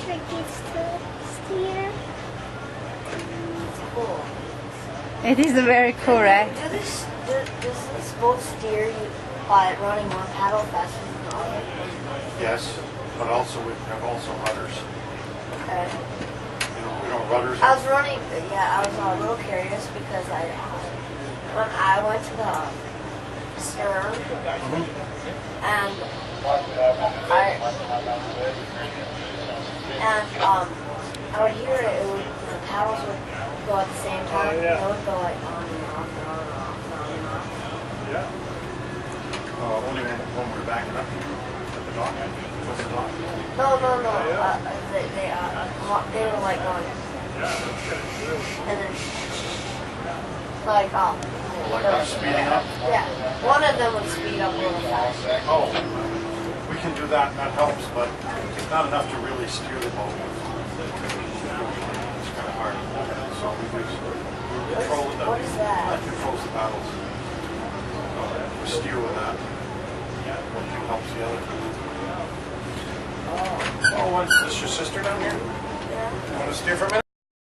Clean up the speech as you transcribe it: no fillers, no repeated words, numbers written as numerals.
electric gets to steer. It's cool. It is very cool, right? Does this boat steer you by running one paddle faster than the other? Yes, but also we have also rudders. Okay. You know rudders. I was running. Yeah, I was a little curious because when I went to the stern and I would hear it. The paddles would go at the same time. Oh, yeah. They would go like on and off and on and off and on and off. Yeah. Only when we're backing up at the dock. What's the dock? No. They were like going, and then like Like us speeding up? Yeah, one of them would speed up a little fast. Oh, we can do that and that helps, but it's not enough to really steer the boat. It's kind of hard. So we control it. What is that? That controls the paddles. We steer with that. One thing helps the other. Oh, is this your sister down here? Yeah. You want to steer for a minute?